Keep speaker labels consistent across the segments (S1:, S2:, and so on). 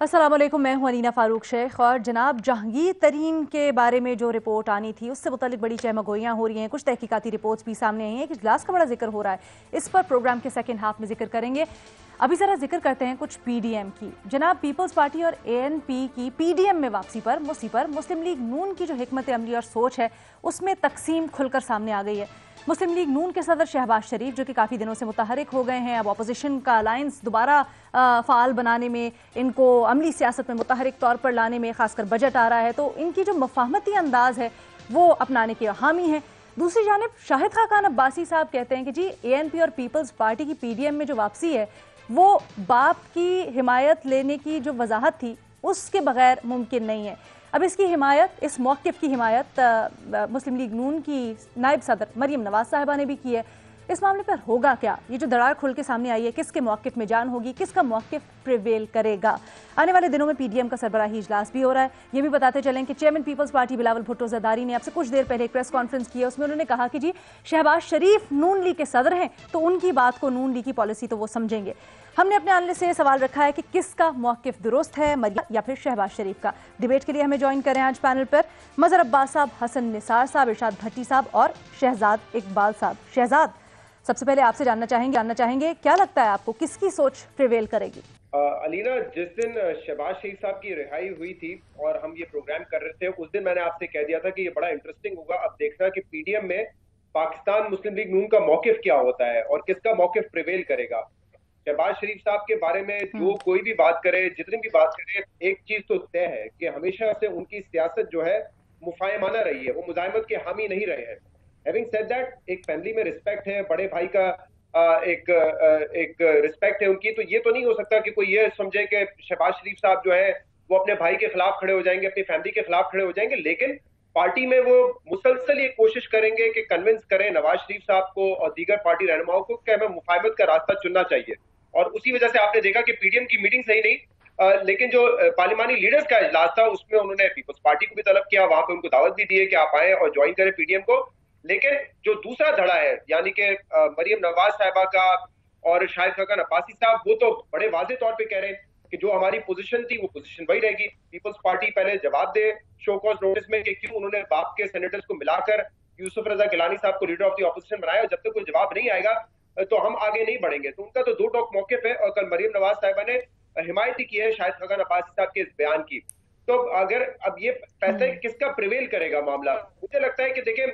S1: अस्सलाम वालेकुम, मैं हूं अलीना फारूक शेख। और जनाब जहांगीर तरीन के बारे में जो रिपोर्ट आनी थी उससे मुतालिक बड़ी चहमगोइयाँ हो रही हैं। कुछ तहकीकाती रिपोर्ट्स भी सामने आई हैं कि इजलास का बड़ा जिक्र हो रहा है। इस पर प्रोग्राम के सेकंड हाफ में जिक्र करेंगे। अभी ज़रा जिक्र करते हैं कुछ पीडीएम की। जनाब पीपल्स पार्टी और एएनपी की पीडीएम में वापसी पर मुस्लिम लीग नून की जो हिकमत अमली और सोच है उसमें तकसीम खुलकर सामने आ गई है। मुस्लिम लीग नून के सदर शहबाज शरीफ जो कि काफ़ी दिनों से मुतहरिक हो गए हैं, अब अपोजिशन का अलायंस दोबारा फ़ाल बनाने में, इनको अमली सियासत में मुतहरिक तौर पर लाने में, खासकर बजट आ रहा है तो इनकी जो मफाहमती अंदाज है वो अपनाने के हामी है। दूसरी जानिब शाहिद खाकान अब्बासी साहब कहते हैं कि जी एएनपी और पीपल्स पार्टी की पीडीएम में जो वापसी है वो बाप की हिमायत लेने की जो वजाहत थी उसके बगैर मुमकिन नहीं है। अब इसकी हिमायत, इस मौक़िफ़ की हिमायत मुस्लिम लीग नून की नायब सदर मरीम नवाज साहिबा ने भी की है। इस मामले पर होगा क्या? ये जो दरार खुल के सामने आई है, किसके मौक़िफ़ में जान होगी, किसका मौक़िफ़ प्रिवेल करेगा? आने वाले दिनों में पीडीएम का सरबराही इजलास भी हो रहा है। ये भी बताते चलें कि चेयरमैन पीपल्स पार्टी बिलावल भुट्टो ज़रदारी ने आपसे कुछ देर पहले एक प्रेस कॉन्फ्रेंस की है। उसमें उन्होंने कहा कि जी शहबाज शरीफ नून लीग के सदर हैं तो उनकी बात को, नून लीग की पॉलिसी तो वो समझेंगे। हमने अपने आने से सवाल रखा है कि किसका मौक़िफ़ दुरुस्त है, मरियम या फिर शहबाज शरीफ का। डिबेट के लिए हमें ज्वाइन करें आज पैनल पर मजहर अब्बास साहब, हसन निसार साहब, इरशाद भट्टी साहब और शहजाद इकबाल साहब। शहजाद, सबसे पहले आपसे जानना चाहेंगे क्या लगता है आपको किसकी सोच प्रिवेल करेगी?
S2: अलीना, जिस दिन शहबाज शरीफ साहब की रिहाई हुई थी और हम ये प्रोग्राम कर रहे थे उस दिन मैंने आपसे कह दिया था कि ये बड़ा इंटरेस्टिंग होगा अब देखना कि पीडीएम में पाकिस्तान मुस्लिम लीग नून का मौकिफ क्या होता है और किसका मौकिफ प्रिवेल करेगा। शहबाज शरीफ साहब के बारे में जो कोई भी बात करे, जितनी भी बात करे, एक चीज तो तय है कि हमेशा से उनकी सियासत जो है मुफायमाना रही है, वो मुजाहिमत के हामी नहीं रहे हैं। हैविंग सेड दैट, एक फैमिली में रिस्पेक्ट है, बड़े भाई का एक रिस्पेक्ट है उनकी, तो ये तो नहीं हो सकता कि कोई ये समझे कि शहबाज शरीफ साहब जो है वो अपने भाई के खिलाफ खड़े हो जाएंगे, अपनी फैमिली के खिलाफ खड़े हो जाएंगे। लेकिन पार्टी में वो मुसलसल ये कोशिश करेंगे कि कन्विंस करें नवाज शरीफ साहब को और दीगर पार्टी रहनुमाओं को कि हमें मुफाहमत का रास्ता चुनना चाहिए। और उसी वजह से आपने देखा कि पीडीएम की मीटिंग सही नहीं, लेकिन जो पार्लिमानी लीडर्स का इजलास था उसमें उन्होंने पीपल्स पार्टी को भी तलब किया, वहां पे उनको दावत भी दी है कि आप आए और ज्वाइन करें पीडीएम को। लेकिन जो दूसरा धड़ा है यानी कि मरियम नवाज साहिबा का और शाहिद खाकान अब्बासी साहब, वो तो बड़े वाजे तौर पे कह रहे हैं कि जो हमारी पोजीशन थी वो पोजीशन वही रहेगी। पीपल्स पार्टी पहले जवाब दे शो कॉज नोटिस में कि क्यों उन्होंने बाप के सेनेटर्स को मिलाकर यूसुफ रजा गिलानी साहब को लीडर ऑफ द ऑपोजिशन बनाया, और जब तक कोई जवाब नहीं आएगा तो हम आगे नहीं बढ़ेंगे। तो उनका तो दो टोक मौकिफ है और कल मरियम नवाज साहिबा ने हिमायत की है शाहिद खाकान अब्बासी साहब के इस बयान की। तो अगर अब ये फैसला किसका प्रिवेल करेगा मामला, मुझे लगता है कि देखिए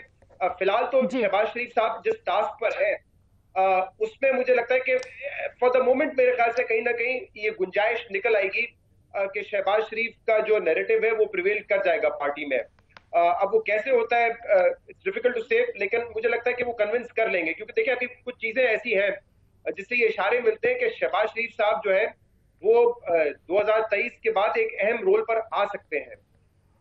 S2: फिलहाल तो शहबाज शरीफ साहब जिस टास्क पर है उसमें मुझे लगता है कि फॉर द मोमेंट मेरे ख्याल से कहीं ना कहीं ये गुंजाइश निकल आएगी कि शहबाज शरीफ का जो नैरेटिव है वो प्रिवेल कर जाएगा पार्टी में। अब वो कैसे होता है इट्स डिफिकल्ट टू से, लेकिन मुझे लगता है कि वो कन्विंस कर लेंगे, क्योंकि देखिए अभी कुछ चीजें ऐसी हैं जिससे ये इशारे मिलते हैं कि शहबाज शरीफ साहब जो है वो 2023 के बाद एक अहम रोल पर आ सकते हैं।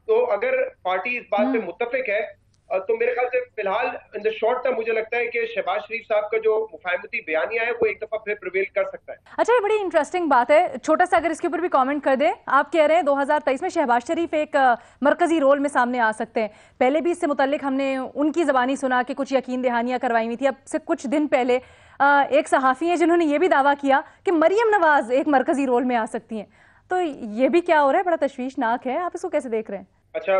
S2: तो अगर पार्टी इस बात पे मुत्तफिक है तो मेरे ख्याल से फिलहाल इन द शॉर्ट टर्म मुझे लगता है कि शहबाज शरीफ साहब का जो मुफाहमती बयानिया है वो एक दफा फिर प्रिवेल कर सकता है।
S1: अच्छा, ये बड़ी इंटरेस्टिंग बात है, छोटा सा अगर इसके ऊपर भी कमेंट कर दें। आप कह रहे हैं 2023 में शहबाज शरीफ एक मरकजी रोल में सामने आ सकते हैं। पहले भी इससे मुतल्लिक हमने उनकी जबानी सुना कि कुछ यकीन दहानियां करवाई हुई थी। अब से कुछ दिन पहले एक सहाफ़ी हैं जिन्होंने ये भी दावा किया कि मरियम नवाज एक मरकजी रोल में आ सकती हैं। तो ये भी क्या हो रहा है, बड़ा तशवीशनाक है। आप इसको कैसे देख रहे हैं?
S2: अच्छा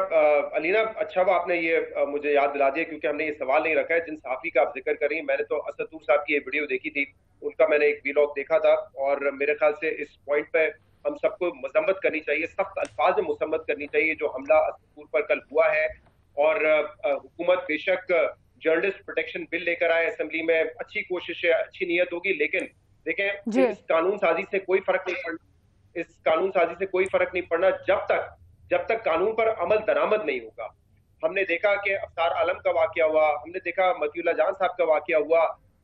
S2: अलीना, अच्छा वो आपने ये मुझे याद दिला दिया, क्योंकि हमने ये सवाल नहीं रखा है जिन सहाफ़ी का आप जिक्र कर रही हैं। मैंने तो असदूर साहब की ये वीडियो देखी थी, उनका मैंने एक वीलॉग देखा था, और मेरे ख्याल से इस पॉइंट पे हम सबको मजम्मत करनी चाहिए, सख्त अल्फाज में मजम्मत करनी चाहिए जो हमला असदूर पर कल हुआ है। और हुकूमत बेशक जर्नलिस्ट प्रोटेक्शन बिल लेकर आए असेंबली में, अच्छी कोशिश है, अच्छी नीयत होगी, लेकिन देखें इस कानून साजी से कोई फर्क नहीं पड़ना, इस कानून साजी से कोई फर्क नहीं पड़ना जब तक कानून पर अमल दरामद नहीं होगा। हमने देखा कि अफ्तार आलम का वाकया हुआ, हमने देखा मतीउल्ला जान साहब का वाकया हुआ।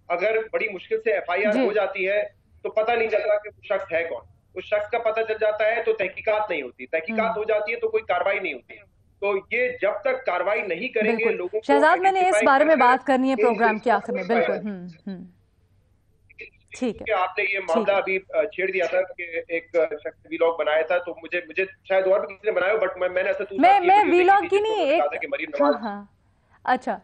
S2: अगर बड़ी मुश्किल से एफआईआर हो जाती है तो पता नहीं चलता कि वो शख्स है कौन। उस शख्स का पता चल जाता है तो तहकीकात नहीं होती, तहकीकात हो जाती है तो कोई कार्रवाई नहीं होती। तो ये जब तक कार्रवाई नहीं करेंगे लोगों को,
S1: शहजाद मैंने इस बारे में बात करनी है प्रोग्राम के आखिर में। बिल्कुल ठीक है।
S2: आपने ये मामला अभी छेड़ दिया था कि एक शख्स वीलॉग बनाया था, तो मुझे शायद और भी किसी ने बनाया, बट मैंने ऐसा
S1: मैं वीलॉग की नहीं, एक अच्छा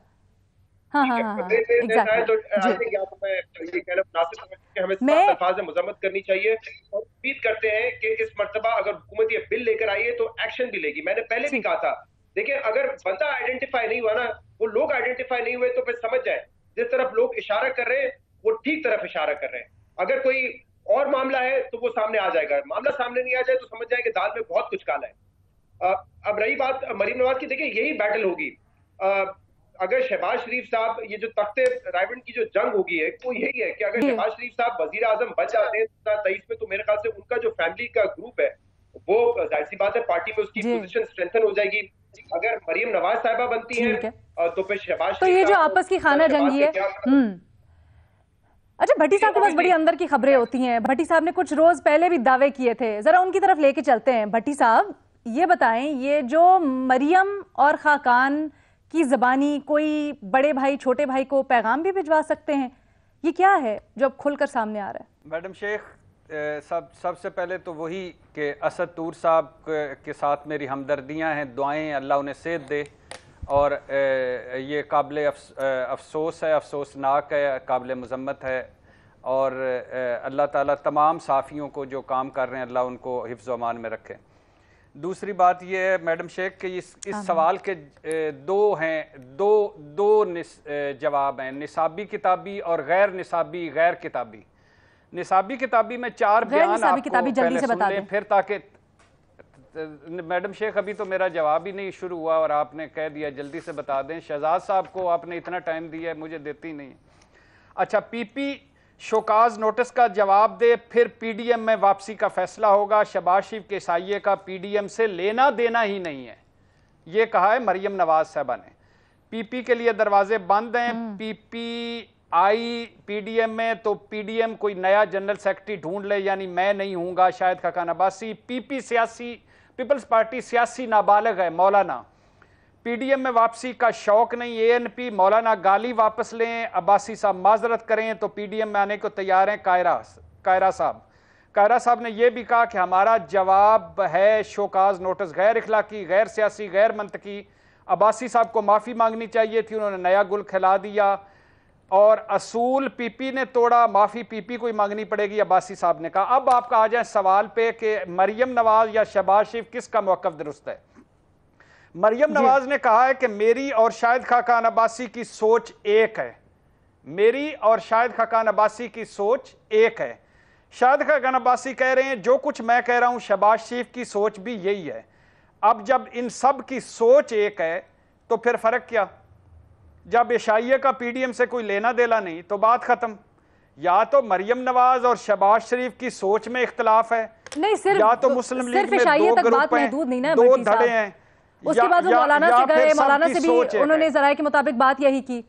S1: हाँ हाँ हाँ,
S2: है। तो
S1: एग्जैक्टली
S2: आई थिंक यहाँ पर मैं ये कहना मुनासिब समझती कि हमें
S1: मैं
S2: सख्त अल्फाज में मजम्मत करनी चाहिए और उम्मीद करते हैं कि इस मर्तबा अगर हुकूमत ये बिल लेकर आई है तो एक्शन भी लेगी। मैंने पहले भी
S1: ठीक।
S2: कहा था, देखिए अगर बंदा आइडेंटिफाई नहीं हुआ ना, वो लोग आइडेंटिफाई नहीं हुए, तो फिर समझ जाए जिस तरफ लोग इशारा कर रहे हैं वो ठीक तरफ इशारा कर रहे हैं। अगर कोई और मामला है तो वो सामने आ जाएगा, मामला सामने नहीं आ जाए तो समझ जाए कि दाल में बहुत कुछ काला है। अब रही बात मरीम नवाज की, देखिए यही बैटल होगी। अगर शहबाज शरीफ साहब, ये जो तख्ते रायबंद की जो जंग होगी है वो यही है कि अगर शहबाज शरीफ साहब वजीर आजम बन जाते हैं 2023 में, तो मेरे ख्याल से उनका जो फैमिली का ग्रुप है वो जाहिर सी बात है पार्टी में उसकी पोजीशन स्ट्रेंथन हो जाएगी। अगर मरीम नवाज साहिबा बनती हैं तो फिर शहबाज
S1: तो ये जो आपस की खाना जंगी है। अच्छा, भट्टी साहब के पास बड़ी अंदर की खबरें होती हैं। भट्टी साहब ने कुछ रोज पहले भी दावे किए थे, जरा उनकी तरफ लेके चलते हैं। भट्टी साहब ये बताएं, ये जो मरियम और खाकान की ज़बानी कोई बड़े भाई छोटे भाई को पैगाम भी भिजवा सकते हैं, ये क्या है जो अब खुलकर सामने आ रहा है?
S3: मैडम शेख, सबसे पहले तो वही कि असद तूर साहब के साथ मेरी हमदर्दियां हैं, दुआएं, अल्लाह उन्हें सेहत दे। और ये काबिल अफसोस है, अफसोसनाक है, काबिल मज़म्मत है। और अल्लाह ताला तमाम साफ़ियों को जो काम कर रहे हैं अल्लाह उनको हिफ्ज़ व अमान में रखे। दूसरी बात यह है मैडम शेख कि इस सवाल के दो जवाब हैं, निसाबी किताबी और गैर निसाबी गैर किताबी। निसाबी किताबी में 4 बयान आपको पहले सुन लें फिर, ताकि मैडम शेख अभी तो मेरा जवाब ही नहीं शुरू हुआ और आपने कह दिया जल्दी से बता दें। शहजाद साहब को आपने इतना टाइम दिया है, मुझे देती नहीं। अच्छा, पीपी शोकाज नोटिस का जवाब दे, फिर पीडीएम में वापसी का फैसला होगा। शहबाज शरीफ के साइये का पीडीएम से लेना देना ही नहीं है, ये कहा है मरियम नवाज साहबा ने। पीपी के लिए दरवाजे बंद हैं। पीपी आई पीडीएम में तो पीडीएम कोई नया जनरल सेक्रेटरी ढूंढ ले, यानी मैं नहीं हूंगा, शायद खाकान अब्बासी। पीपी सियासी, पीपल्स पार्टी सियासी नाबालिग है। मौलाना पीडीएम में वापसी का शौक नहीं। एएनपी मौलाना गाली वापस लें, अब्बासी साहब माजरत करें तो पीडीएम में आने को तैयार हैं। कायरा साहब ने यह भी कहा कि हमारा जवाब है शोकाज नोटिस गैर इखलाकी, गैर सियासी, गैर मंतकी। अब्बासी साहब को माफ़ी मांगनी चाहिए थी, उन्होंने नया गुल खिला दिया। और असूल पीपी ने तोड़ा, माफ़ी पीपी को ही मांगनी पड़ेगी, अब्बासी साहब ने कहा। अब आपका आ जाए सवाल पे कि मरियम नवाज या शहबाज शरीफ किसका मौक़िफ़ दुरुस्त है। मरियम नवाज ने कहा है कि मेरी और शाहिद खाकान अब्बासी की सोच एक है। मेरी और शाहिद खाकान अब्बासी की सोच एक है। शाहिद खाकान अब्बासी कह रहे हैं जो कुछ मैं कह रहा हूं शहबाज शरीफ की सोच भी यही है। अब जब इन सब की सोच एक है तो फिर फर्क क्या? जब एशाइये का पीडीएम से कोई लेना देना नहीं तो बात खत्म। या तो मरियम नवाज और शहबाज शरीफ की सोच में इख्तलाफ है,
S1: नहीं सिर्फ
S3: या तो मुस्लिम लीग में दो ग्रुप हैं, दो धड़े हैं।
S1: उसके बाद वो मौलाना से गए, मौलाना से भी उन्होंने जराये के मुताबिक बात यही की।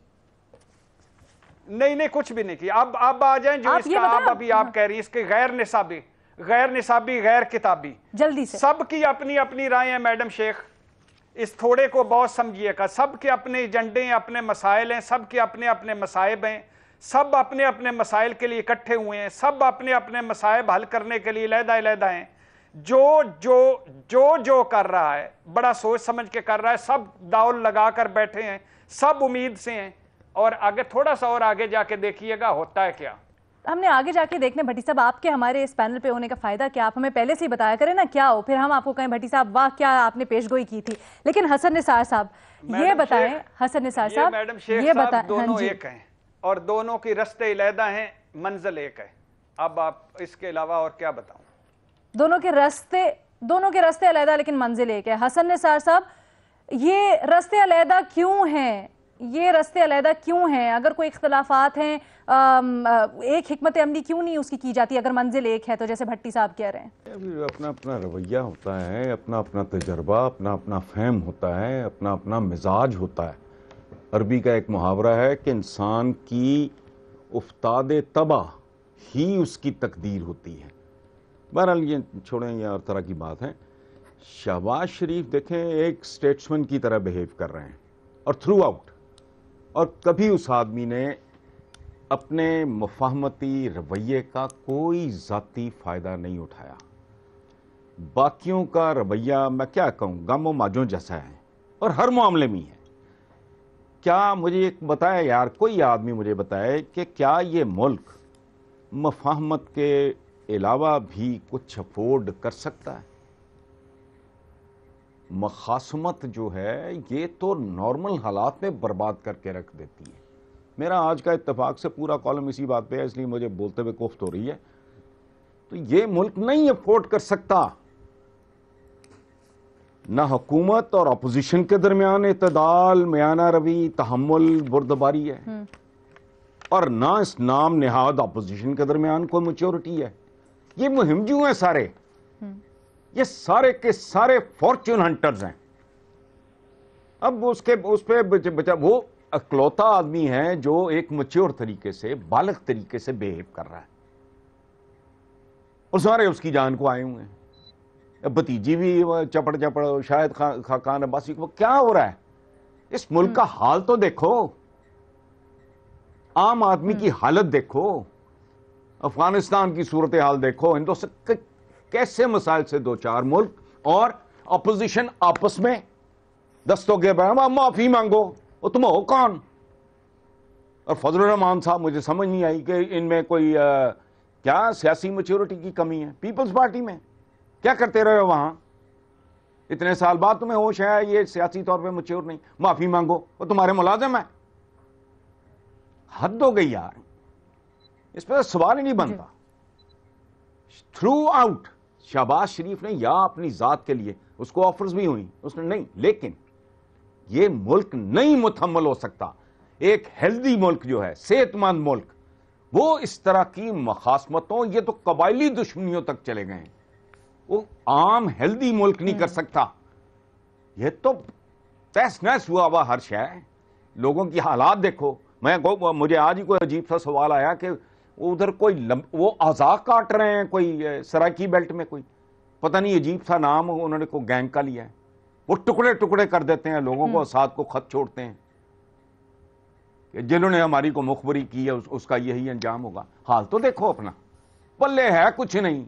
S3: नहीं, कुछ भी नहीं की। अब आ जाएं जो इसका आप अभी आप कह रही हैं, इसके गैर निसाबी गैर किताबी,
S1: जल्दी से।
S3: सबकी अपनी अपनी राय है मैडम शेख, इस थोड़े को बहुत समझिएगा। सबके अपने एजेंडे हैं, अपने मसाइल हैं, सबके अपने अपने मसाइब हैं, सब अपने अपने मसाइल के लिए इकट्ठे हुए हैं, सब अपने अपने मसाइब हल करने के लिए अलहदा हैं। जो कर रहा है बड़ा सोच समझ के कर रहा है, सब दाव लगा कर बैठे हैं, सब उम्मीद से हैं। और आगे थोड़ा सा और आगे जाके देखिएगा होता है क्या।
S1: हमने आगे जाके देखने। भट्टी साहब, आपके हमारे इस पैनल पे होने का फायदा क्या? आप हमें पहले से ही बताया करें ना क्या हो, फिर हम आपको कहें भट्टी साहब वाह क्या आपने पेशगोई की थी। लेकिन हसन निसार साहब ये बताएं, हसन निसार साहब ये बताएं,
S3: दोनों एक हैं और दोनों की रस्ते अलहदा हैं, मंजिल एक है। अब आप इसके अलावा और क्या बताऊं? दोनों के
S1: रास्ते अलहदा लेकिन मंजिल एक है। हसन निसार साहब, ये रास्ते अलहदा क्यों हैं? ये रास्ते अलहदा क्यों हैं? अगर कोई इख्तलाफात हैं, एक हिकमत अमली क्यों नहीं उसकी की जाती अगर मंजिल एक है तो, जैसे भट्टी साहब कह रहे हैं?
S4: अपना अपना रवैया होता है, अपना अपना तजर्बा, अपना अपना फहम होता है, अपना अपना मिजाज होता है। अरबी का एक मुहावरा है कि इंसान की उफ्ताद तबाह ही उसकी तकदीर होती है। बहरहाल ये छोड़ें, ये और तरह की बात है। शहबाज शरीफ देखें एक स्टेट्समैन की तरह बिहेव कर रहे हैं और थ्रू आउट, और कभी उस आदमी ने अपने मुफाहमती रवैये का कोई ज़ाती फ़ायदा नहीं उठाया। बाकियों का रवैया मैं क्या कहूँ, गम व माजों जैसा है और हर मामले में है क्या मुझे एक बताए यार, कोई आदमी मुझे बताए कि क्या ये मुल्क मफाहमत के अलावा भी कुछ अफोर्ड कर सकता है? मखासमत जो है ये तो नॉर्मल हालात में बर्बाद करके रख देती है। मेरा आज का इत्तेफाक से पूरा कॉलम इसी बात पे है, इसलिए मुझे बोलते हुए कोफ्त हो रही है। तो ये मुल्क नहीं अफोर्ड कर सकता, ना हुकूमत और अपोजिशन के दरमियान इत्तेदाल, मियाना रवि, तहम्मुल, बुर्दबारी है, और ना इस नाम निहाद अपोजिशन के दरमियान कोई मैच्योरिटी है। ये मुहिमजू हैं सारे, ये सारे के सारे फॉर्च्यून हंटर्स हैं। अब उस पे बचा वो अकलौता आदमी है जो एक मैच्योर तरीके से, बालग तरीके से बिहेव कर रहा है, और सारे उसकी जान को आए हुए हैं। भतीजी भी चपड़ चपड़, शायद खाकान अब्बासी को, क्या हो रहा है इस मुल्क का हाल तो देखो, आम आदमी की हालत देखो, अफगानिस्तान की सूरत हाल देखो, हिंदुस्तान कैसे मसाइल से दो चार मुल्क, और अपोजिशन आपस में दस्तों के माफी मांगो, वो तुम हो कौन? और फजलुर रहमान साहब, मुझे समझ नहीं आई कि इनमें कोई क्या सियासी मैच्योरिटी की कमी है। पीपल्स पार्टी में क्या करते रहे हो वहां, इतने साल बाद तुम्हें होश है ये सियासी तौर पे मैच्योर नहीं, माफी मांगो, वो तुम्हारे मुलाजिम है। हद हो गई यार, इस पर सवाल ही नहीं बनता। थ्रू आउट शहबाज शरीफ ने या अपनी जात के लिए, उसको ऑफर्स भी हुई, उसने नहीं, लेकिन ये मुल्क नहीं मुतहम्मल हो सकता। एक हेल्दी मुल्क जो है, सेहतमंद मुल्क, वो इस तरह की मखासमतों, ये तो कबायली दुश्मनियों तक चले गए हैं, वो आम हेल्दी मुल्क नहीं कर सकता। ये तो तहस नहस हुआ हुआ हर्ष है। लोगों की हालात देखो। मुझे आज ही कोई अजीब सा सवाल आया कि उधर कोई वो आज़ा काट रहे हैं, कोई सराकी बेल्ट में, कोई पता नहीं अजीब सा नाम उन्होंने को गैंग का लिया है, वो टुकड़े टुकड़े कर देते हैं लोगों को, साथ को खत छोड़ते हैं कि जिन्होंने हमारी को मुखबरी की है उसका यही अंजाम होगा। हाल तो देखो अपना, पल्ले है कुछ नहीं,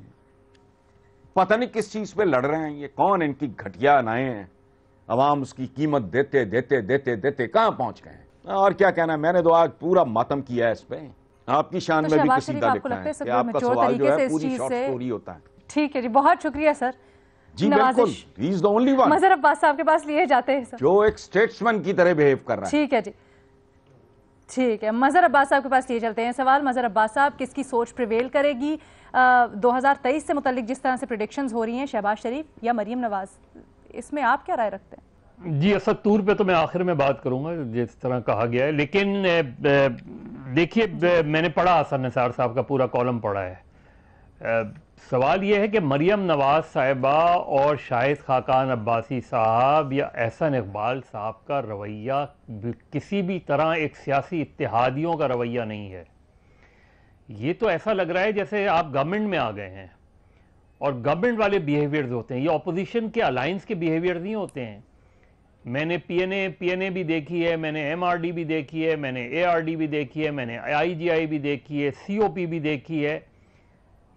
S4: पता नहीं किस चीज पे लड़ रहे हैं ये, कौन इनकी घटिया नाएं हैं, अवाम उसकी कीमत देते देते देते देते कहां पहुंच गए हैं। और क्या कहना, मैंने तो आज पूरा मातम किया है इस पे, आपकी शान में भी कसीदा लिखा है कि आपका सवाल जो है पूरी शॉर्ट स्टोरी होता है।
S1: ठीक है जी, बहुत शुक्रिया सर।
S4: जी बिल्कुल, he is the only one.
S1: Mazhar Abbas साहब के पास लिए जाते हैं सर,
S4: जो एक स्टेट्समैन की तरह बिहेव कर रहा है।
S1: ठीक है जी, ठीक है, मजहर अब्बास साहब के पास लिए चलते हैं सवाल। मजहर अब्बास साहब, किसकी सोच प्रिवेल करेगी 2023 से मुतालिक जिस तरह से प्रेडिक्शंस हो रही हैं, शहबाज शरीफ या मरियम नवाज, इसमें आप क्या राय रखते हैं?
S5: जी, असद तूर पे तो मैं आखिर में बात करूंगा जिस तरह कहा गया है, लेकिन देखिए मैंने पढ़ा, हसन निसार साहब का पूरा कॉलम पढ़ा है। सवाल यह है कि मरियम नवाज साहिबा और शाहिद खाकान अब्बासी साहब या एहसन इकबाल साहब का रवैया किसी भी तरह एक सियासी इत्तेहादियों का रवैया नहीं है। ये तो ऐसा लग रहा है जैसे आप गवर्नमेंट में आ गए हैं, और गवर्नमेंट वाले बिहेवियर्स होते हैं, ये ऑपोजिशन के अलायंस के बिहेवियर नहीं होते हैं। मैंने पीएनए भी देखी है, मैंने एमआरडी भी देखी है, मैंने एआरडी भी देखी है, मैंने आईजीआई भी देखी है, सीओपी भी देखी है।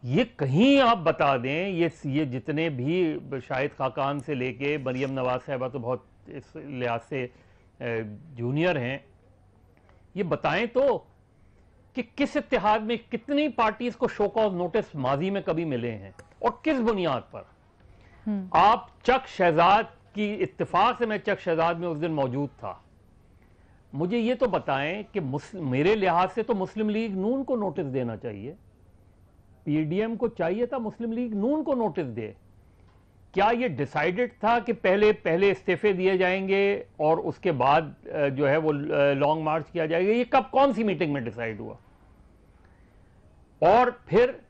S5: ये कहीं आप बता दें, ये जितने भी शाहिद खाकान से लेके मरियम नवाज साहिबा तो बहुत इस लिहाज से जूनियर हैं, ये बताएं तो कि किस इत्तेहाद में कितनी पार्टीज को शो कॉज नोटिस माजी में कभी मिले हैं और किस बुनियाद पर। आप चक शहजाद की इत्तेफाक से, मैं चक शहजाद में उस दिन मौजूद था, मुझे ये तो बताएं कि मेरे लिहाज से तो मुस्लिम लीग नून को नोटिस देना चाहिए, पीडीएम को चाहिए था मुस्लिम लीग नून को नोटिस दे। क्या ये डिसाइडेड था कि पहले इस्तीफे दिए जाएंगे और उसके बाद जो है वो लॉन्ग मार्च किया जाएगा? ये कब, कौन सी मीटिंग में डिसाइड हुआ? और फिर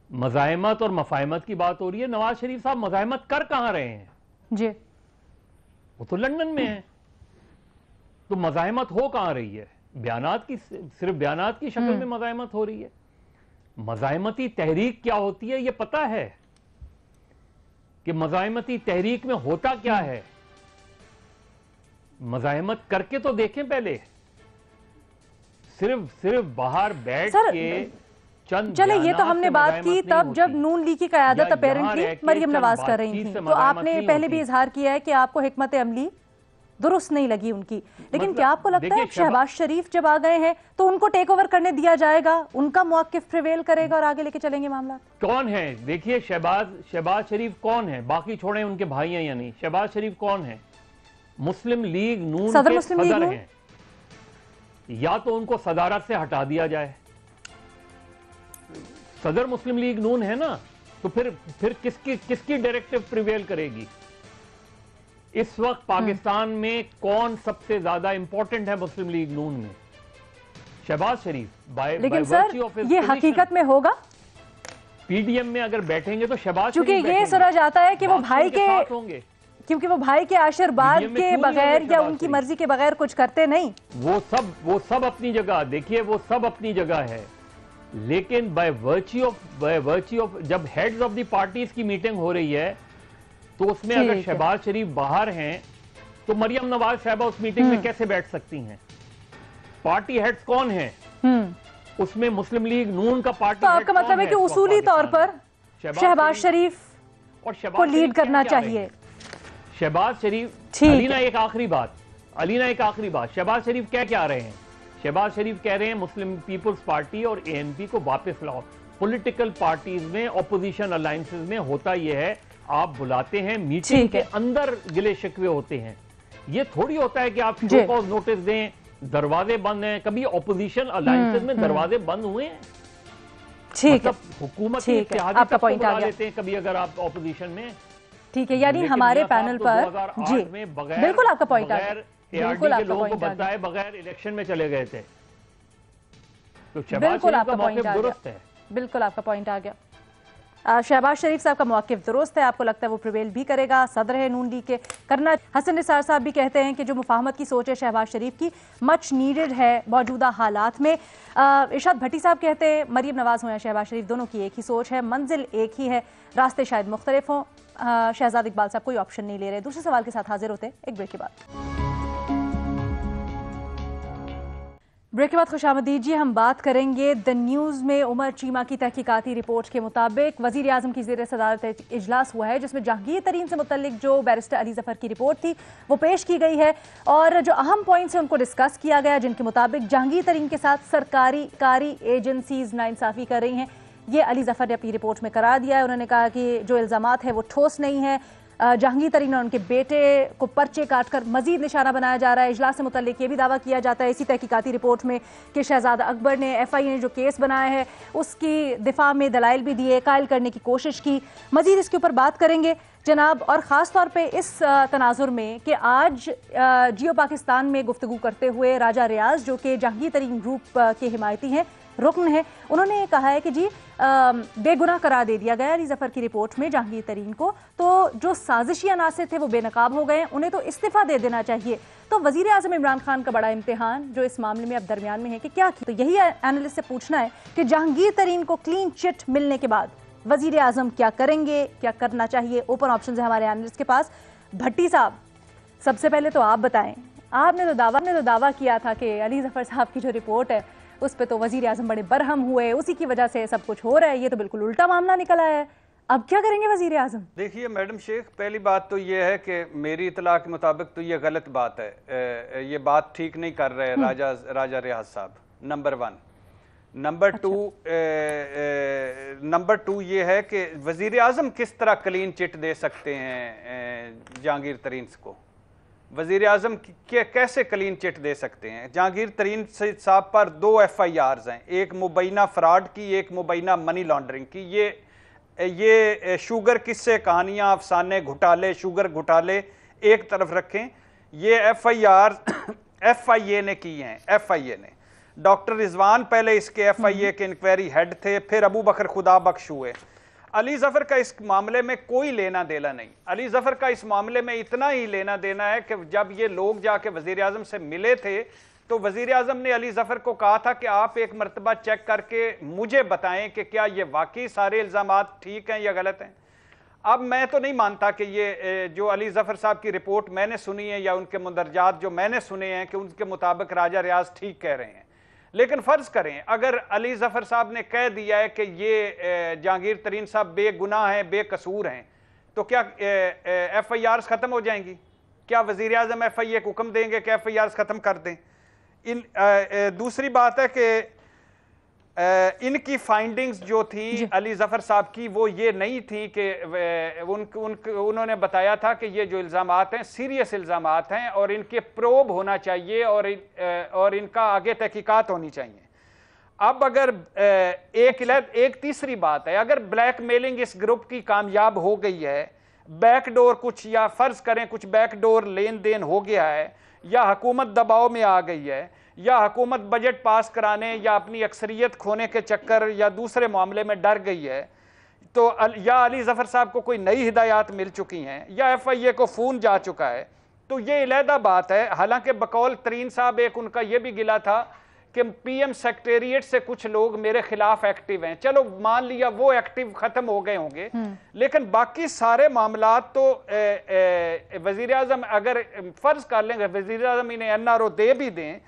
S5: मज़ाहमत और मफाहमत की बात हो रही है। नवाज शरीफ साहब मज़ाहमत कर कहां रहे हैं
S1: जी?
S5: वो तो लंदन में है, तो मज़ाहमत हो कहां रही है? बयानात की, सिर्फ बयानात की शक्ल में मज़ाहमत हो रही है। मज़ाहमती तहरीक क्या होती है ये पता है कि मज़ाहमती तहरीक में होता क्या है? मज़ाहमत करके तो देखें पहले, सिर्फ बाहर बैठ के चंद।
S1: चले, ये तो हमने बात की तब जब नून लीग की क़यादत अपेरेंटली मरियम नवाज कर रही थी, तो आपने पहले भी इजहार किया है कि आपको हिकमत अमली दुरुस्त नहीं लगी उनकी। लेकिन क्या आपको लगता है शहबाज शरीफ जब आ गए हैं तो उनको टेक ओवर करने दिया जाएगा, उनका मौकिफ प्रिवेल करेगा और आगे लेके चलेंगे मामला?
S5: कौन है? देखिए शहबाज शरीफ कौन है, बाकी छोड़े उनके भाई हैं या नहीं। शहबाज शरीफ कौन है? मुस्लिम लीग नून के सदर हैं। या तो उनको सदारत से हटा दिया जाए, सदर मुस्लिम लीग नून है ना, तो फिर किसकी डायरेक्टिव प्रिवेल करेगी? इस वक्त पाकिस्तान में कौन सबसे ज्यादा इंपॉर्टेंट है मुस्लिम लीग नून में? शहबाज शरीफ।
S1: लेकिन सर ये हकीकत में होगा?
S5: पीडीएम में अगर बैठेंगे तो शहबाज,
S1: क्योंकि ये सुना जाता है कि वो भाई के होंगे, क्योंकि वो भाई के आशीर्वाद के बगैर या उनकी मर्जी के बगैर कुछ करते नहीं।
S5: वो सब अपनी जगह, देखिए वो सब अपनी जगह है, लेकिन बाय वर्च्यू ऑफ जब हेड्स ऑफ द पार्टीज की मीटिंग हो रही है तो उसमें अगर शहबाज शरीफ बाहर हैं तो मरियम नवाज साहबा उस मीटिंग में कैसे बैठ सकती हैं? पार्टी हेड्स कौन है उसमें? मुस्लिम लीग नून का पार्टी।
S1: तो आपका मतलब है कि उसूली तौर पर शहबाज शरीफ को लीड करना चाहिए।
S5: शहबाज शरीफ। अलीना एक आखिरी बात, शहबाज शरीफ क्या रहे हैं? शहबाज शरीफ कह रहे हैं मुस्लिम पीपुल्स पार्टी और एएनपी को वापस लाओ। पॉलिटिकल पार्टीज में, ऑपोजिशन अलायंसेस में होता यह है, आप बुलाते हैं, मीटिंग के अंदर गिले शिकवे होते हैं। ये थोड़ी होता है कि आप शो कॉज नोटिस दें, दरवाजे बंद हैं। कभी ऑपोजिशन अलायंसेस में दरवाजे बंद हुए हैं?
S1: ठीक है,
S5: हुकूमत की इत्तेहादी तक बुला लेते हैं कभी अगर आप ऑपोजिशन में।
S1: ठीक है, यानी हमारे पैनल पर जी बिल्कुल आपका पॉइंट आ गया,
S5: बिल्कुल आपका लोगों को बताए बगैर इलेक्शन में चले गए थे। तो
S1: बिल्कुल आपका पॉइंट आ गया, बिल्कुल आपका पॉइंट आ गया। शहबाज शरीफ साहब का मौकिफ दुरुस्त है, आपको लगता है वो प्रिवेल भी करेगा, सदर है नून लीग के करना। हसन निसार साहब भी कहते हैं कि जो मुफाहमत की सोच है शहबाज शरीफ की मच नीडेड है मौजूदा हालात में। इरशाद भट्टी साहब कहते हैं मरीम नवाज हो या शहबाज शरीफ, दोनों की एक ही सोच है, मंजिल एक ही है, रास्ते शायद मुख्तलिफ हों। शहजाद इकबाल साहब कोई ऑप्शन नहीं ले रहे। दूसरे सवाल के साथ हाजिर होते हैं एक ब्रेक के बाद। ब्रेक के बाद खुशामदीद जी, हम बात करेंगे द न्यूज़ में उमर चीमा की तहकीकाती रिपोर्ट के मुताबिक वज़ीर आज़म की ज़ेर सदारत इजलास हुआ है जिसमें जहांगीर तरीन से मुतल्लिक जो बैरिस्टर अली ज़फ़र की रिपोर्ट थी वो पेश की गई है और जो अहम पॉइंट्स हैं उनको डिस्कस किया गया, जिनके मुताबिक जहांगीर तरीन के साथ सरकारी एजेंसीज नाइंसाफ़ी कर रही हैं। ये अली ज़फ़र ने अपनी रिपोर्ट में करार दिया है। उन्होंने कहा कि जो इल्ज़ामात हैं वो ठोस नहीं है। जहांगीर तरीन और उनके बेटे को पर्चे काटकर मजीद निशाना बनाया जा रहा है। इजलास से मुतल्लिक ये भी दावा किया जाता है इसी तहकीकाती रिपोर्ट में कि शहजादा अकबर ने FIA ने जो केस बनाया है उसकी दिफा में दलाइल भी दिए, कायल करने की कोशिश की। मजीद इसके ऊपर बात करेंगे जनाब, और ख़ास तौर पे इस तनाजुर में कि आज जियो पाकिस्तान में गुफ्तगू करते हुए राजा रियाज जो कि जहांगीर तरीन ग्रुप के हिमायती हैं, रुकन है, उन्होंने कहा है कि जी बेगुनाह करार दे दिया गया अली ज़फ़र की रिपोर्ट में जहांगीर तरीन को, तो जो साजिशी अनासर थे वो बेनकाब हो गए, उन्हें तो इस्तीफ़ा दे देना चाहिए। तो वज़ीर आज़म इमरान खान का बड़ा इम्तिहान जो इस मामले में अब दरमियान में है कि क्या तो यही एनालिस्ट से पूछना है कि जहांगीर तरीन को क्लीन चिट मिलने के बाद वज़ीर आज़म क्या करेंगे, क्या करना चाहिए? ओपन ऑप्शन है हमारे एनालिस्ट के पास। भट्टी साहब, सबसे पहले तो आप बताएं, आपने तो दावा किया था कि अली ज़फ़र साहब की जो रिपोर्ट है उस पर तो वज़ीर आज़म बड़े बरहम हुए, उसी की वजह से सब कुछ हो रहा है, ये तो बिल्कुल उल्टा मामला निकल आया है। अब क्या करेंगे वज़ीर आज़म?
S3: देखिए मैडम शेख, पहली बात तो ये है कि मेरी इतला के मुताबिक तो ये गलत बात है, ये बात ठीक नहीं कर रहे राजा रियाज साहब, नंबर 1। नंबर टू ये है कि वज़ीर आज़म किस तरह क्लीन चिट दे सकते हैं जहांगीर तरीन को? वज़ीर आज़म कैसे क्लीन चिट दे सकते हैं? जहांगीर तरीन साहब पर 2 FIRs हैं, एक मुबैना फ्रॉड की, एक मुबैना मनी लॉन्ड्रिंग की। ये शुगर किस्से, कहानियाँ, अफसाने, घोटाले, शुगर घोटाले एक तरफ रखें, ये FIA ने की हैं। FIA ने, डॉक्टर रिजवान पहले इसके FIA के इंक्वायरी हेड थे, फिर अबू बकर खुदा बख्श हुए। अली ज़फ़र का इस मामले में कोई लेना देना नहीं। अली ज़फ़र का इस मामले में इतना ही लेना देना है कि जब ये लोग जाके वज़ीर आज़म से मिले थे तो वज़ीर आज़म ने अली ज़फ़र को कहा था कि आप एक मरतबा चेक करके मुझे बताएं कि क्या ये वाकई सारे इल्ज़ामात ठीक हैं या गलत हैं। अब मैं तो नहीं मानता कि ये जो अली ज़फ़र साहब की रिपोर्ट मैंने सुनी है या उनके मुंदरजात जो मैंने सुने हैं कि उनके मुताबिक राजा रियाज ठीक कह रहे हैं, लेकिन फ़र्ज़ करें अगर अली ज़फ़र साहब ने कह दिया है कि ये जहांगीर तरीन साहब बेगुनाह हैं, बेकसूर हैं, तो क्या FIRs ख़त्म हो जाएंगी? क्या वजीर आज़म FIA को हुक्म देंगे कि FIR ख़त्म कर दें? दूसरी बात है कि इनकी फाइंडिंग्स जो थी अली जफर साहब की, वो ये नहीं थी कि उन्होंने बताया था कि ये जो इल्ज़ामात हैं सीरियस इल्ज़ामात हैं और इनके प्रोब होना चाहिए और इनका आगे तहकीकात होनी चाहिए। अब अगर एक तीसरी बात है, अगर ब्लैकमेलिंग इस ग्रुप की कामयाब हो गई है, बैकडोर कुछ, या फर्ज करें कुछ बैकडोर लेन देन हो गया है, या हुकूमत दबाव में आ गई है, या हुकूमत बजट पास कराने या अपनी अक्सरियत खोने के चक्कर या दूसरे मामले में डर गई है, तो या अली जफर साहब को कोई नई हिदायत मिल चुकी हैं, या FIA को फोन जा चुका है, तो ये अलहदा बात है। हालांकि बकौल तरीन साहब एक उनका ये भी गिला था कि PM सेक्रेटेरिएट से कुछ लोग मेरे खिलाफ एक्टिव हैं। चलो मान लिया वो एक्टिव खत्म हो गए होंगे, लेकिन बाकी सारे मामलात तो वजीर आजम, अगर फर्ज कर लेंगे वजीर आजम इन्हें NRO दे भी दें,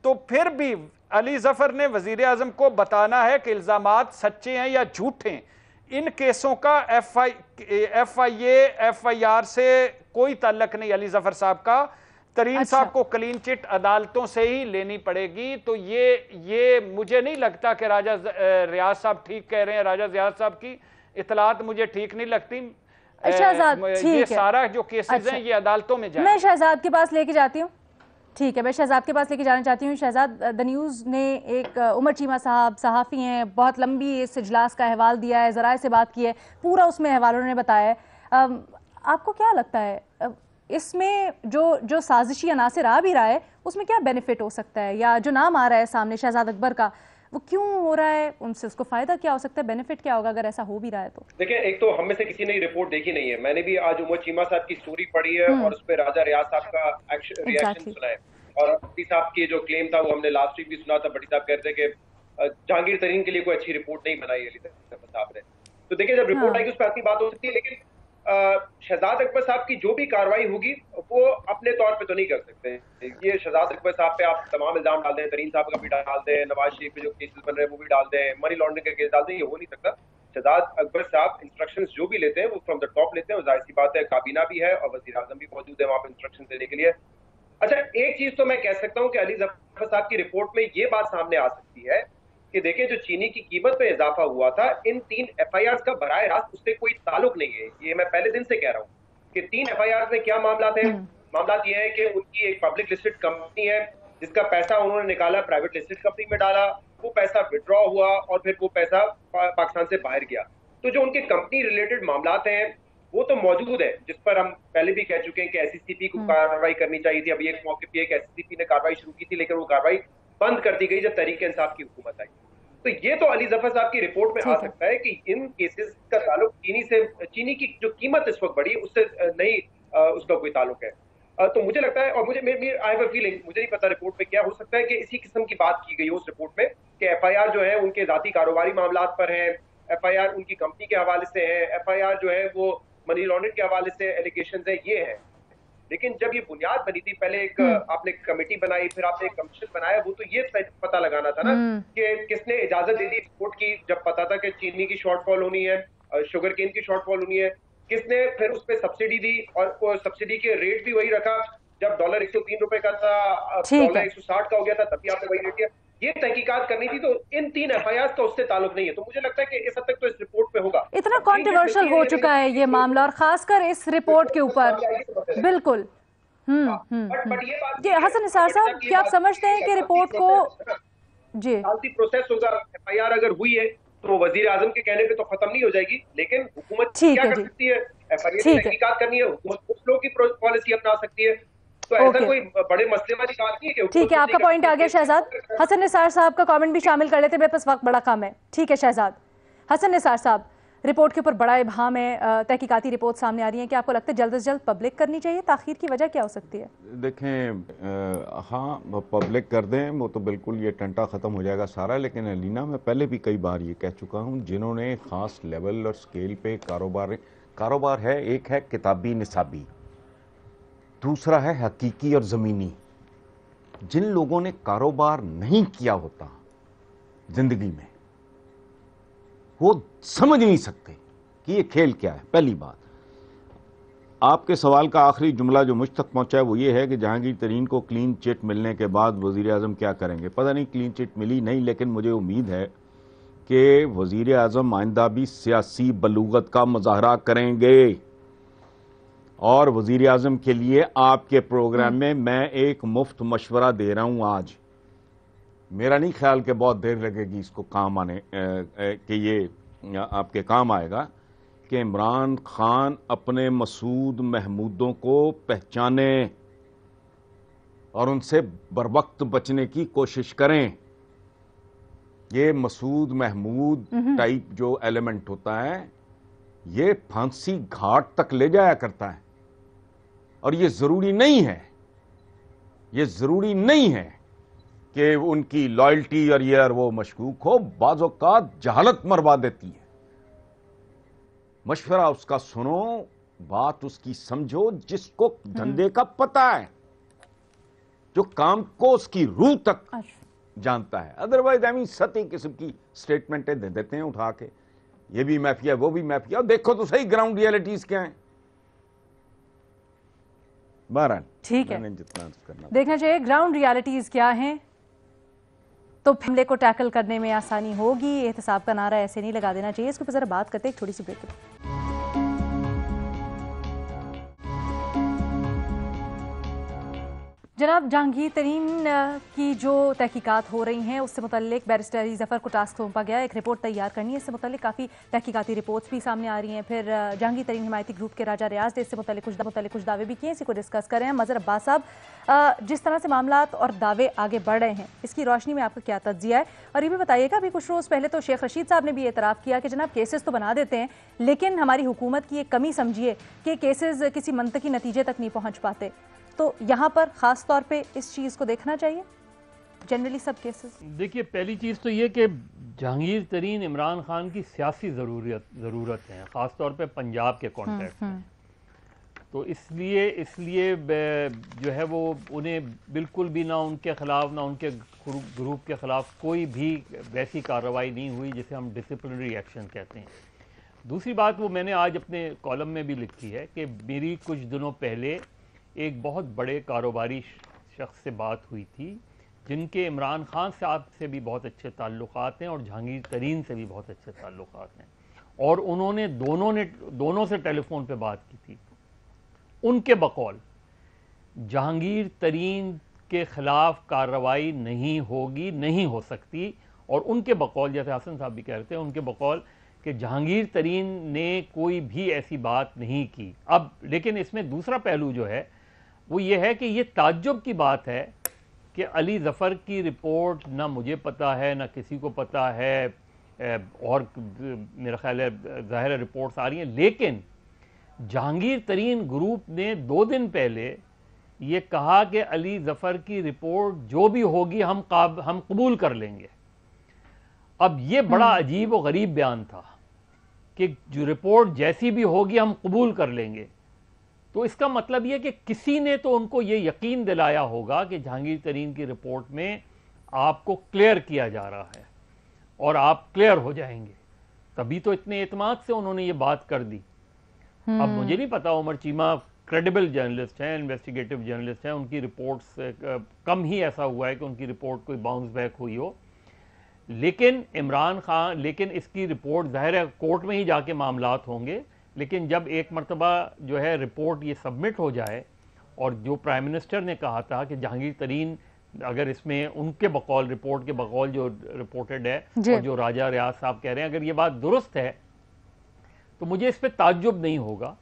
S3: तो फिर भी अली जफर ने वजीर आजम को बताना है कि इल्जामात सच्चे हैं या झूठे। इन केसों का FIA FIR से कोई ताल्लुक नहीं अली जफर साहब का। तरीन साहब को क्लीन चिट अदालतों से ही लेनी पड़ेगी। तो ये मुझे नहीं लगता कि राजा रियाज साहब ठीक कह रहे हैं। राजा रियाज साहब की इतलात मुझे ठीक नहीं लगती। ये सारा जो केसेस हैं ये अदालतों में जाए।
S1: मैं शहजाद के पास लेके जाती हूँ। ठीक है, मैं शहजाद के पास लेके जाना चाहती हूँ। शहजाद, द न्यूज़ ने एक उमर चीमा साहब सहाफ़ी हैं, बहुत लंबी इस इजलास का अहवाल दिया है, ज़राए से बात की है, पूरा उसमें अहवाल उन्होंने बताया है। आपको क्या लगता है इसमें जो साजिशी अनासिर आ भी रहा है उसमें क्या बेनिफिट हो सकता है, या जो नाम आ रहा है सामने शहजाद अकबर का, वो क्यों हो रहा है, उनसे उसको फायदा क्या हो सकता है, बेनिफिट क्या होगा अगर ऐसा हो भी रहा है? तो
S2: देखिए, एक तो हम में से किसी ने रिपोर्ट देखी नहीं है। मैंने भी आज उमर चीमा साहब की स्टोरी पढ़ी है और उस पर राजा रियाज साहब का रिएक्शन सुना है, और भट्टी साहब की जो क्लेम था वो हमने लास्ट वीक भी सुना था। भट्टी साहब कहते कि जहांगीर तरीन के लिए कोई अच्छी रिपोर्ट नहीं बनाई अली साहब ने। तो देखिए, जब रिपोर्ट आएगी उस पर अपनी बात हो सकती है, लेकिन शहजाद अकबर साहब की जो भी कार्रवाई होगी वो अपने तौर पे तो नहीं कर सकते। ये शहजाद अकबर साहब पे आप तमाम इल्जाम डाल दें, तरीन साहब का भी डाल दें, नवाज शरीफ पे जो केसेस बन रहे हैं वो भी डाल दें, मनी लॉन्ड्रिंग का केस डाल दें, ये हो नहीं सकता। शहजाद अकबर साहब इंस्ट्रक्शंस जो भी लेते हैं वो फ्रॉम द टॉप लेते हैं, और जाहिर सी बात है काबीना भी है और वजीर आजम भी मौजूद है वहां पर इंस्ट्रक्शन देने के लिए। अच्छा, एक चीज तो मैं कह सकता हूँ कि अली जफर साहब की रिपोर्ट में ये बात सामने आ सकती है कि देखिए, जो चीनी की कीमत में इजाफा हुआ था, इन 3 FIRs का बराह रास्त उससे कोई ताल्लुक नहीं है। ये मैं पहले दिन से कह रहा हूँ कि 3 FIRs में क्या मामला थे। मामला ये है कि उनकी एक पब्लिक लिस्टेड कंपनी है जिसका पैसा उन्होंने निकाला, प्राइवेट लिस्टेड कंपनी में डाला, वो पैसा विड्रॉ हुआ और फिर वो पैसा पाकिस्तान से बाहर गया। तो जो उनके कंपनी रिलेटेड मामला हैं वो तो मौजूद है, जिस पर हम पहले भी कह चुके हैं कि SCCP को कार्रवाई करनी चाहिए थी। अभी एक मौके पर एक SCCP ने कार्रवाई शुरू की थी, लेकिन वो कार्रवाई बंद कर दी गई जब तहरीक इंसाफ की हुकूमत आई। तो ये तो अली जफर साहब की रिपोर्ट में आ सकता है कि इन केसेस का ताल्लुक चीनी की जो कीमत इस वक्त बढ़ी उससे नहीं, उसका कोई ताल्लुक है। तो मुझे लगता है, और मुझे आई हैव अ फीलिंग, मुझे नहीं पता रिपोर्ट में क्या हो सकता है, कि इसी किस्म की बात की गई हो उस रिपोर्ट में कि FIR जो है उनके जाती कारोबारी मामलात पर है, FIR उनकी कंपनी के हवाले से है, FIR जो है वो मनी लॉन्ड्रिंग के हवाले से एलिगेशन है, ये है। लेकिन जब ये बुनियाद बनी थी, पहले एक आपने कमेटी बनाई, फिर आपने एक कमीशन बनाया, वो तो ये पता लगाना था ना कि किसने इजाजत दे दी एक्सपोर्ट की, जब पता था कि चीनी की शॉर्टफॉल होनी है, शुगर केन की शॉर्टफॉल होनी है, किसने फिर उस पर सब्सिडी दी, और सब्सिडी के रेट भी वही रखा। जब डॉलर 103 रुपए का था, डॉलर 160 का हो गया था, तभी आपने वही रेट दिया। ये तहकीकात करनी थी। तो इन 3 FIRs का उससे ताल्लुक नहीं है। तो मुझे लगता है कि इस हद तक तो इस रिपोर्ट पे होगा।
S1: इतना कॉन्ट्रोवर्शियल हो चुका है ये मामला, और खासकर इस रिपोर्ट के ऊपर। बिल्कुल। ये हसन निसार साहब, क्या आप समझते हैं कि रिपोर्ट को जी
S2: प्रोसेस होगा? FIR अगर हुई है तो वजीर आजम के कहने पे तो खत्म नहीं हो जाएगी, लेकिन हुकूमत क्या कर सकती है? FIR की तहकीकात करनी है, हुकूमत कुछ लोगों की पॉलिसी अपना सकती है। तो ऐसा कोई बड़े मसले वाली बात नहीं है।
S1: ठीक है, आपका पॉइंट आ गया शहजाद। हसन निसार साहब का कमेंट भी शामिल कर लेते, मेरे पास वक्त बड़ा कम है। ठीक है शहजाद। हसन निसार साहब, रिपोर्ट के ऊपर बड़ा इबहाम है, तहकीकाती रिपोर्ट सामने आ रही है, कि आपको लगता है जल्द से जल्द पब्लिक करनी चाहिए? ताखीर की वजह क्या हो सकती है?
S4: देखें, हाँ पब्लिक कर दें, वो तो बिल्कुल ये टंटा ख़त्म हो जाएगा सारा। लेकिन अलीना, मैं पहले भी कई बार ये कह चुका हूँ, जिन्होंने ख़ास लेवल और स्केल पे कारोबार है, एक है किताबी निसाबी, दूसरा है हकीकी और ज़मीनी। जिन लोगों ने कारोबार नहीं किया होता ज़िंदगी में, वो समझ नहीं सकते कि ये खेल क्या है, पहली बात। आपके सवाल का आखिरी जुमला जो मुझ तक पहुंचा है वो ये है कि जहांगीर तरीन को क्लीन चिट मिलने के बाद वज़ीर आज़म क्या करेंगे। पता नहीं, क्लीन चिट मिली नहीं, लेकिन मुझे उम्मीद है कि वज़ीर आज़म आइंदा भी सियासी बलूगत का मुजाहरा करेंगे। और वज़ीर आज़म के लिए आपके प्रोग्राम में मैं एक मुफ्त मशवरा दे रहा हूं आज। मेरा नहीं ख्याल कि बहुत देर लगेगी इसको काम आने कि ये आपके काम आएगा कि इमरान खान अपने मसूद महमूदों को पहचाने और उनसे बरवक्त बचने की कोशिश करें। ये मसूद महमूद टाइप जो एलिमेंट होता है ये फांसी घाट तक ले जाया करता है, और ये जरूरी नहीं है, ये जरूरी नहीं है कि उनकी लॉयल्टी और ये और वो मशकूक हो। बाज़ औक़ात जहालत मरवा देती है। मशवरा उसका सुनो, बात उसकी समझो, जिसको धंधे का पता है, जो काम को उसकी रूह तक जानता है। अदरवाइज आई मीन सती किस्म की स्टेटमेंटें दे देते हैं उठा के, ये भी माफिया वो भी माफिया। देखो तो सही ग्राउंड रियलिटीज क्या है। बहरहाल
S1: ठीक है,
S4: जितना करना
S1: देखना चाहिए ग्राउंड रियलिटीज क्या हैं, तो हमले को टैकल करने में आसानी होगी। एहतसाब का नारा ऐसे नहीं लगा देना चाहिए। इसके ऊपर जरा बात करते हैं एक छोटी सी ब्रेक के बाद। जनाब, जहांगीर तरीन की जो तहकीकात हो रही हैं उससे मुतल्लिक बैरिस्टर अली ज़फ़र को टास्क सौंपा गया, एक रिपोर्ट तैयार करनी है। इससे मुतल्लिक काफ़ी तहकीकाती रिपोर्ट्स भी सामने आ रही हैं। फिर जहांगीर तरीन हिमायती ग्रुप के राजा रियाज ने इससे मुतल्लिक कुछ दावे भी किए। इसी को डिस्कस करें हम। मज़हर अब्बास साहब, जिस तरह से मामलात और दावे आगे बढ़ रहे हैं, इसकी रोशनी में आपका क्या तज्जिया है? और ये भी बताइएगा, अभी कुछ रोज़ पहले तो शेख रशीद साहब ने भी एतराफ़ किया कि जनाब केसेस तो बना देते हैं, लेकिन हमारी हुकूमत की एक कमी समझिए कि केसेस किसी मंतकी नतीजे तक नहीं पहुँच पाते। तो यहाँ पर खास तौर पे इस चीज़ को देखना चाहिए जनरली सब केसेस।
S5: देखिए, पहली चीज़ तो ये कि जहांगीर तरीन इमरान खान की सियासी ज़रूरत है, ख़ास तौर पे पंजाब के कॉन्टेक्स्ट में। तो इसलिए जो है वो उन्हें बिल्कुल भी ना उनके ख़िलाफ़ ना उनके ग्रुप के ख़िलाफ़ कोई भी वैसी कार्रवाई नहीं हुई जिसे हम डिसिप्लिनरी एक्शन कहते हैं। दूसरी बात वो मैंने आज अपने कॉलम में भी लिखी है कि मेरी कुछ दिनों पहले एक बहुत बड़े कारोबारी शख्स से बात हुई थी जिनके इमरान खान साहब से भी बहुत अच्छे ताल्लुकात हैं और जहांगीर तरीन से भी बहुत अच्छे ताल्लुकात हैं, और उन्होंने दोनों से टेलीफोन पे बात की थी। उनके बकौल जहांगीर तरीन के खिलाफ कार्रवाई नहीं होगी, नहीं हो सकती, और उनके बकौल, जैसे हसन साहब भी कहते हैं, उनके बकौल कि जहांगीर तरीन ने कोई भी ऐसी बात नहीं की। अब लेकिन इसमें दूसरा पहलू जो है वो ये है कि ये ताज्जुब की बात है कि अली ज़फ़र की रिपोर्ट ना मुझे पता है ना किसी को पता है, और मेरा ख्याल है ज़ाहिर रिपोर्ट्स आ रही हैं, लेकिन जहांगीर तरीन ग्रुप ने 2 दिन पहले ये कहा कि अली ज़फ़र की रिपोर्ट जो भी होगी हम कबूल कर लेंगे। अब ये बड़ा अजीब और गरीब बयान था कि जो रिपोर्ट जैसी भी होगी हम कबूल कर लेंगे। तो इसका मतलब यह कि किसी ने तो उनको ये यकीन दिलाया होगा कि जहांगीर तरीन की रिपोर्ट में आपको क्लियर किया जा रहा है और आप क्लियर हो जाएंगे, तभी तो इतने एतमाद से उन्होंने ये बात कर दी। अब मुझे नहीं पता, उमर चीमा क्रेडिबल जर्नलिस्ट हैं, इन्वेस्टिगेटिव जर्नलिस्ट हैं, उनकी रिपोर्ट्स कम ही ऐसा हुआ है कि उनकी रिपोर्ट कोई बाउंस बैक हुई हो। लेकिन इमरान खान, लेकिन इसकी रिपोर्ट ज़ाहिर है कोर्ट में ही जाके मामलात होंगे, लेकिन जब एक मरतबा जो है रिपोर्ट ये सबमिट हो जाए, और जो प्राइम मिनिस्टर ने कहा था कि जहांगीर तरीन अगर इसमें उनके बकौल, रिपोर्ट के बकौल जो रिपोर्टेड है और जो राजा रियाज साहब कह रहे हैं, अगर ये बात दुरुस्त है तो मुझे इस पर ताज्जुब नहीं होगा,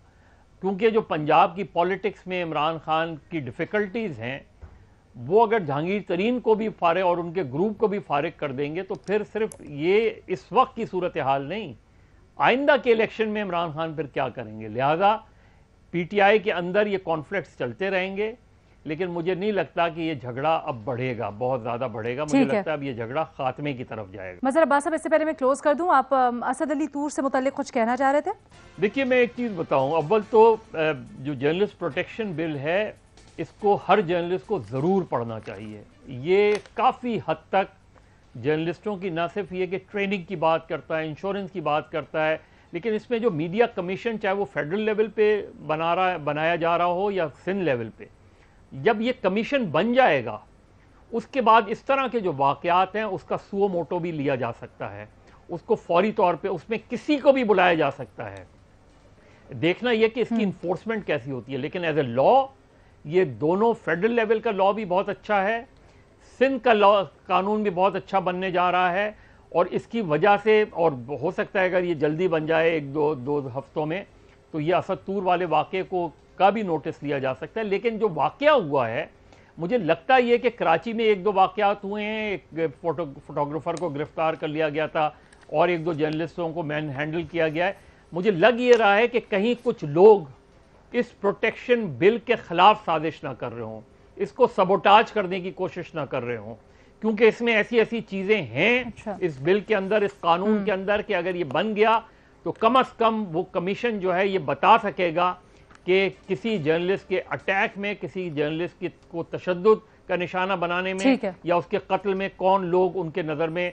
S5: क्योंकि जो पंजाब की पॉलिटिक्स में इमरान खान की डिफ़िकल्टीज़ हैं वो अगर जहांगीर तरीन को भी फारिग और उनके ग्रुप को भी फारिग कर देंगे तो फिर सिर्फ ये इस वक्त की सूरत हाल नहीं, आइंदा के इलेक्शन में इमरान खान फिर क्या करेंगे। लिहाजा पीटीआई के अंदर ये कॉन्फ्लिक्ट्स चलते रहेंगे, लेकिन मुझे नहीं लगता कि ये झगड़ा अब बढ़ेगा, बहुत ज़्यादा बढ़ेगा। मुझे लगता है अब ये झगड़ा खात्मे की तरफ जाएगा।
S1: मज़हर अब्बास साहब, इससे पहले मैं क्लोज कर दूं, आप असद अली तूर से मुताल्लिक कुछ कहना चाह रहे थे?
S5: देखिए, मैं एक चीज़ बताऊं, अव्वल तो जो जर्नलिस्ट प्रोटेक्शन बिल है इसको हर जर्नलिस्ट को ज़रूर पढ़ना चाहिए। ये काफ़ी हद तक जर्नलिस्टों की न सिर्फ ये कि ट्रेनिंग की बात करता है, इंश्योरेंस की बात करता है, लेकिन इसमें जो मीडिया कमीशन, चाहे वो फेडरल लेवल पे बनाया जा रहा हो या सिंध लेवल पे, जब ये कमीशन बन जाएगा उसके बाद इस तरह के जो वाकयात हैं उसका सुओ मोटो भी लिया जा सकता है, उसको फौरी तौर पे उसमें किसी को भी बुलाया जा सकता है। देखना यह कि इसकी इन्फोर्समेंट कैसी होती है। लेकिन एज ए लॉ ये दोनों, फेडरल लेवल का लॉ भी बहुत अच्छा है, सिंध का लॉ कानून भी बहुत अच्छा बनने जा रहा है, और इसकी वजह से, और हो सकता है अगर ये जल्दी बन जाए एक दो हफ्तों में, तो ये असद तूर वाले वाक़े का भी नोटिस लिया जा सकता है। लेकिन जो वाक़या हुआ है, मुझे लगता है कि कराची में 1-2 वाक़यात हुए हैं, एक फोटोग्राफर को गिरफ्तार कर लिया गया था और 1-2 जर्नलिस्टों को मैन हैंडल किया गया है। मुझे लग ये रहा है कि कहीं कुछ लोग इस प्रोटेक्शन बिल के खिलाफ साजिश ना कर रहे हों, इसको सबोटाज करने की कोशिश ना कर रहे हों, क्योंकि इसमें ऐसी ऐसी चीजें हैं इस बिल के अंदर, इस कानून के अंदर, कि अगर ये बन गया तो कम से कम वो कमीशन जो है ये बता सकेगा कि किसी जर्नलिस्ट के अटैक में, किसी जर्नलिस्ट को तशद्दुद का निशाना बनाने में या उसके कत्ल में कौन लोग उनके नज़र में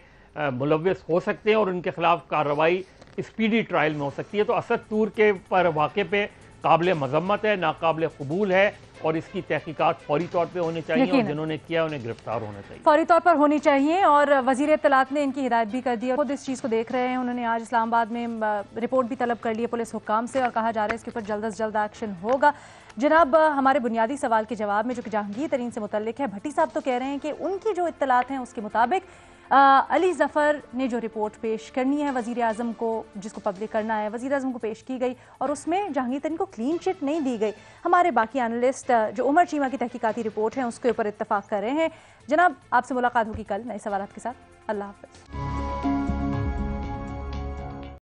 S5: मुलव्विस हो सकते हैं और उनके खिलाफ कार्रवाई स्पीडी ट्रायल में हो सकती है। तो असद तूर के पर वाक़े पे काबिल मजम्मत है, नाकाबिल कबूल है, और इसकी तहकीकात फौरी तौर पे होनी चाहिए और जिन्होंने किया उन्हें गिरफ्तार होना चाहिए,
S1: फौरी तौर पर होनी चाहिए। और वजीर इत्तलात ने इनकी हिदायत भी कर दी है, खुद इस चीज़ को देख रहे हैं। उन्होंने आज इस्लामाबाद में रिपोर्ट भी तलब कर ली है पुलिस हुक्काम से, और कहा जा रहा है इसके ऊपर जल्द से जल्द एक्शन होगा। जनाब, हमारे बुनियादी सवाल के जवाब में जो कि जहांगीर तरीन से मुतल्लिक है, भट्टी साहब तो कह रहे हैं कि उनकी जो इत्तलात हैं उसके मुताबिक अली जफ़र ने जो रिपोर्ट पेश करनी है वज़ीर आज़म को, जिसको पब्लिक करना है, वज़ीर आज़म को पेश की गई और उसमें जहांगीर तरीन को क्लीन चिट नहीं दी गई। हमारे बाकी एनालिस्ट जो उमर चीमा की तहकीकाती रिपोर्ट है उसके ऊपर इत्तफाक कर रहे हैं। जनाब, आपसे मुलाकात होगी कल नए सवालात के साथ। अल्लाह हाफ़िज़।